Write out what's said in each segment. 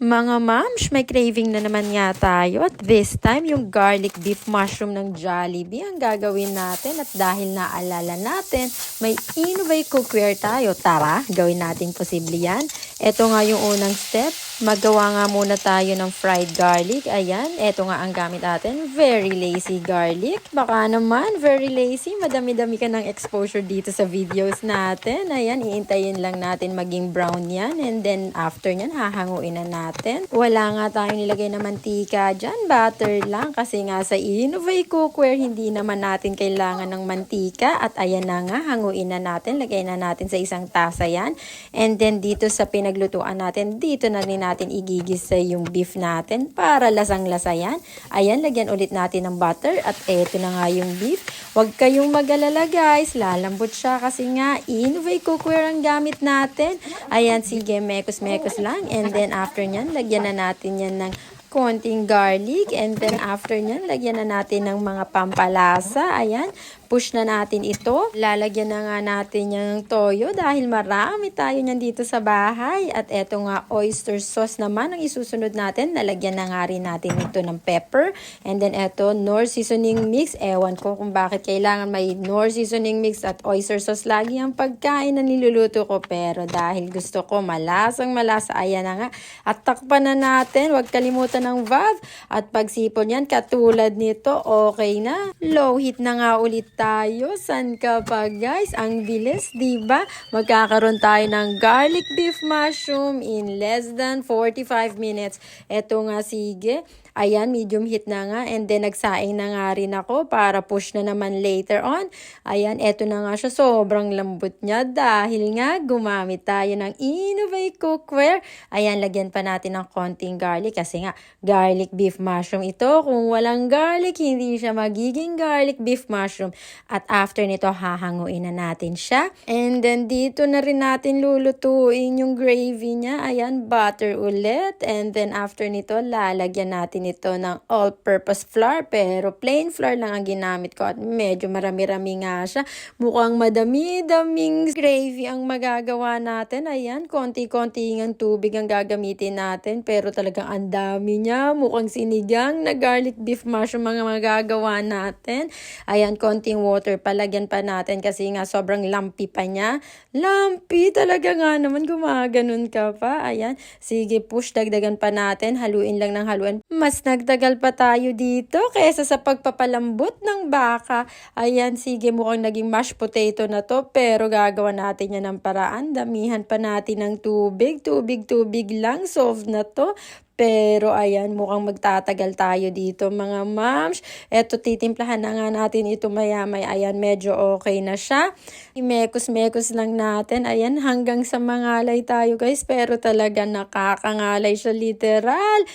Mga mams, may craving na naman nga tayo at this time yung garlic beef mushroom ng Jollibee ang gagawin natin at dahil naalala natin may Innovate Cookware tayo, tara gawin natin posible yan. Ito nga yung unang step, magawa nga muna tayo ng fried garlic. Ayan, ito nga ang gamit natin, very lazy garlic. Baka naman very lazy, madami-dami ka ng exposure dito sa videos natin. Ayan, iintayin lang natin maging brown yan and then after nyan hahanguin na natin. Wala nga tayong nilagay na mantika dyan, butter lang kasi nga sa Innovate Cookware hindi naman natin kailangan ng mantika at ayan na nga, hanguin na natin, lagay na natin sa isang tasa yan and then dito sa pinaglutuan natin, dito na rin natin igigisa yung beef natin para lasang-lasa yan. Ayan, lagyan ulit natin ng butter at eto na nga yung beef. Huwag kayong mag-alala guys, lalambot siya kasi nga Innovate Cookware ang gamit natin. Ayan, sige, mekos-mekos lang and then after nyan, lagyan na natin yan ng konting garlic and then after nyan, lagyan na natin ng mga pampalasa. Ayan, push na natin ito. Lalagyan na nga natin yung toyo dahil marami tayo nyan dito sa bahay. At eto nga, oyster sauce naman ang isusunod natin. Lalagyan na nga rin natin ito ng pepper. And then eto, Knorr seasoning mix. Ewan ko kung bakit kailangan may Knorr seasoning mix at oyster sauce lagi ang pagkain na niluluto ko. Pero dahil gusto ko malasang malasa, ayan na nga. At takpan na natin. Huwag kalimutan ng valve. At pagsipon yan, katulad nito, okay na. Low heat na nga ulit tayo. San ka pa guys? Ang bilis, diba? Magkakaroon tayo ng garlic beef mushroom in less than 45 minutes. Eto nga, sige. Ayan, medium heat na nga. And then, nagsaing na nga rin ako para push na naman later on. Ayan, eto na nga siya. Sobrang lambot niya dahil nga gumamit tayo ng Innovate Cookware. Ayan, lagyan pa natin ng konting garlic kasi nga garlic beef mushroom ito. Kung walang garlic, hindi siya magiging garlic beef mushroom. At after nito, hahanguin na natin siya. And then, dito na rin natin lulutuin yung gravy niya. Ayan, butter ulit. And then, after nito, lalagyan natin ito ng all-purpose flour. Pero plain flour lang ang ginamit ko. At medyo marami-rami nga siya. Mukhang madami-daming gravy ang magagawa natin. Ayan, konti-konti ng tubig ang gagamitin natin. Pero talagang ang dami niya. Mukhang sinigang na garlic beef mushroom ang magagawa natin. Ayan, konting water palagyan pa natin kasi nga sobrang lumpy pa niya. Lumpy talaga nga naman, gumaganon ka pa. Ayan, sige push, dagdagan pa natin. Haluin lang ng haluin. Mas nagtagal pa tayo dito kaysa sa pagpapalambot ng baka. Ayan, sige, mukhang naging mashed potato na to pero gagawa natin yan ng paraan. Damihan pa natin ng tubig. Tubig lang, solve na to. Pero ayan, mukhang magtatagal tayo dito mga moms. Eto, titimplahan na nga natin ito maya-maya. Ayan, medyo okay na siya. Imekos-mekos lang natin. Ayan, hanggang sa mangalay tayo guys. Pero talaga nakakangalay siya literal.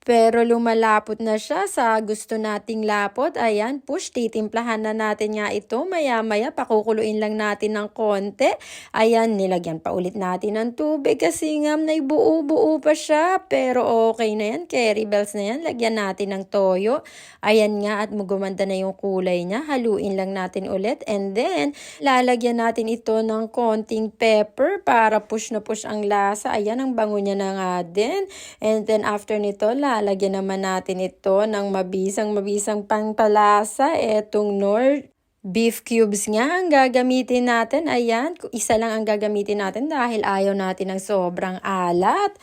Pero lumalapot na siya sa gusto nating lapot. Ayan, push, titimplahan na natin nga ito. Maya-maya, pakukuluin lang natin ng konti. Ayan, nilagyan pa ulit natin ng tubig kasi nga naibuo-buo pa siya. Pero okay na yan, curry bells na yan. Lagyan natin ng toyo. Ayan nga, at gumanda na yung kulay niya. Haluin lang natin ulit. And then, lalagyan natin ito ng konting pepper para push na push ang lasa. Ayan, ang bango niya na nga din. And then, after nito, lalagyan naman natin ito ng mabisang pampalasa. Etong Knorr beef cubes nga ang gagamitin natin. Ayan, isa lang ang gagamitin natin dahil ayaw natin ng sobrang alat.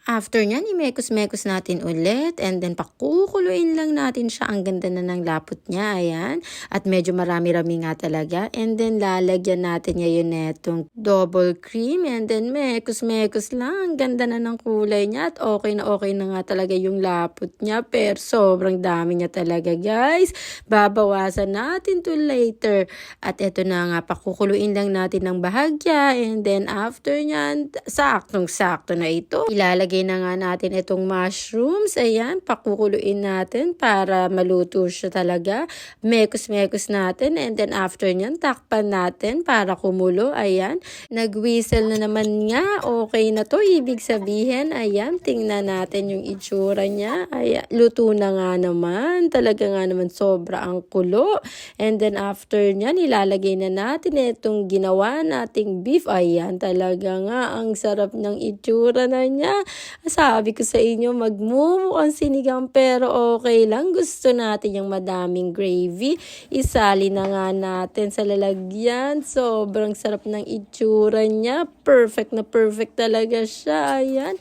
After nyan, imekos-mekos natin ulit and then pakukuluin lang natin siya. Ang ganda na ng lapot niya, ayan. At medyo marami-rami nga talaga. And then lalagyan natin ngayon netong double cream and then mekos-mekos lang. Ang ganda na ng kulay niya at okay na nga talaga yung lapot niya. Pero sobrang dami niya talaga guys. Babawasan natin to later. At eto na nga, pakukuluin lang natin ng bahagya and then after nyan, saktong-sakto na ito. Ilalagay na nga natin itong mushrooms. Ayan, pakukuluin natin para maluto siya talaga. Mekos-mekos natin and then after nyan, takpan natin para kumulo. Ayan, nag-whistle na naman nga. Okay na to. Ibig sabihin, ayan, tingnan natin yung itsura niya. Ayan, luto na nga naman. Talaga nga naman sobra ang kulo. And then after nyan, ilalagay na natin itong ginawa nating beef. Ayan, talaga nga ang sarap ng itsura na niya. Sabi ko sa inyo, magmumukhang sinigang pero okay lang. Gusto natin yung madaming gravy. Isali na nga natin sa lalagyan. Sobrang sarap ng itsura niya. Perfect na perfect talaga siya. Ayan.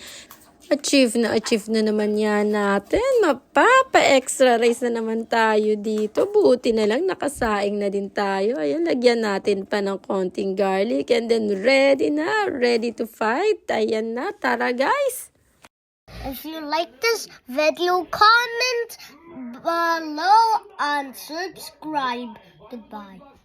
Achieve na naman yan natin. Mapapa-extra rice na naman tayo dito. Buti na lang nakasaing na din tayo. Ayan, lagyan natin pa ng konting garlic. And then ready na. Ready to fight. Ayan na. Tara guys! If you like this video, comment below and subscribe. Goodbye.